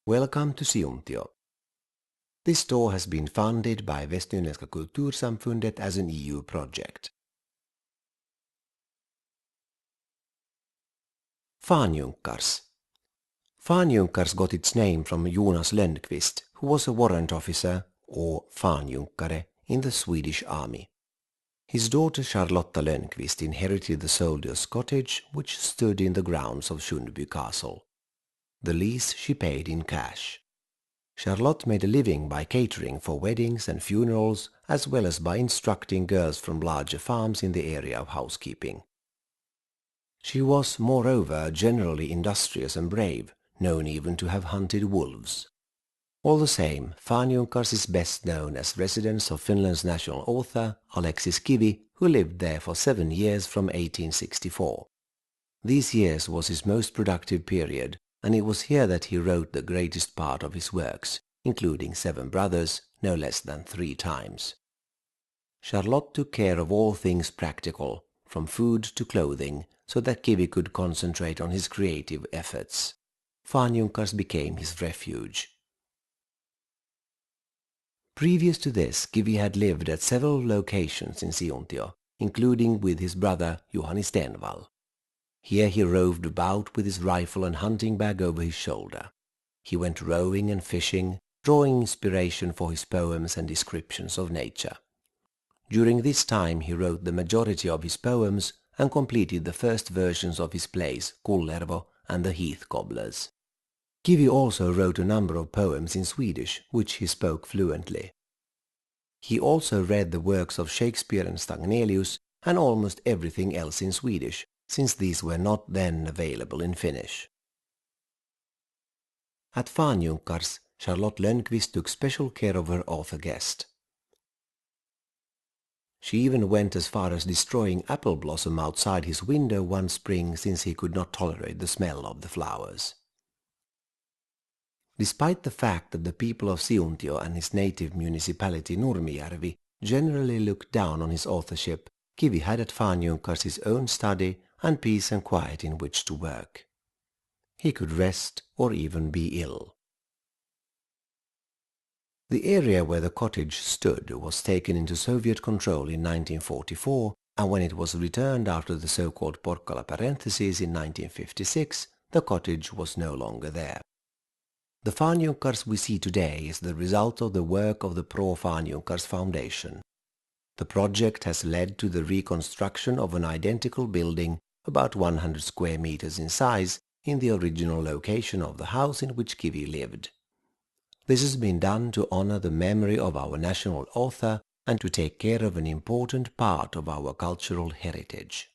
Welcome to Siuntio. This store has been funded by Västnyländska Kultursamfundet as an EU project. Fanjunkars. Fanjunkars got its name from Jonas Lönnqvist, who was a warrant officer, or fanjunkare, in the Swedish army. His daughter Charlotta Lönnqvist inherited the soldier's cottage, which stood in the grounds of Sundby Castle. The lease she paid in cash. Charlotte made a living by catering for weddings and funerals, as well as by instructing girls from larger farms in the area of housekeeping. She was, moreover, generally industrious and brave, known even to have hunted wolves. All the same, Fanjunkars is best known as residence of Finland's national author, Alexis Kivi, who lived there for 7 years from 1864. These years was his most productive period, and it was here that he wrote the greatest part of his works, including 7 brothers, no less than 3 times. Charlotte took care of all things practical, from food to clothing, so that Kivi could concentrate on his creative efforts. Fanjunkars became his refuge. Previous to this, Kivi had lived at several locations in Siuntio, including with his brother Juhani Stenvall. Here he roved about with his rifle and hunting bag over his shoulder. He went rowing and fishing, drawing inspiration for his poems and descriptions of nature. During this time he wrote the majority of his poems and completed the first versions of his plays Kullervo and the Heath Cobblers. Kivi also wrote a number of poems in Swedish, which he spoke fluently. He also read the works of Shakespeare and Stagnelius and almost everything else in Swedish, since these were not then available in Finnish. At Fanjunkars, Charlotte Lönnqvist took special care of her author guest. She even went as far as destroying apple blossom outside his window one spring, since he could not tolerate the smell of the flowers. Despite the fact that the people of Siuntio and his native municipality Nurmijärvi generally looked down on his authorship, Kivi had at Fanjunkars his own study and peace and quiet in which to work. He could rest or even be ill. The area where the cottage stood was taken into Soviet control in 1944, and when it was returned after the so-called Porkkala parentheses in 1956, the cottage was no longer there. The Fanjunkars we see today is the result of the work of the Pro Fanjunkars Foundation. The project has led to the reconstruction of an identical building about 100 square meters in size in the original location of the house in which Kivi lived. This has been done to honor the memory of our national author and to take care of an important part of our cultural heritage.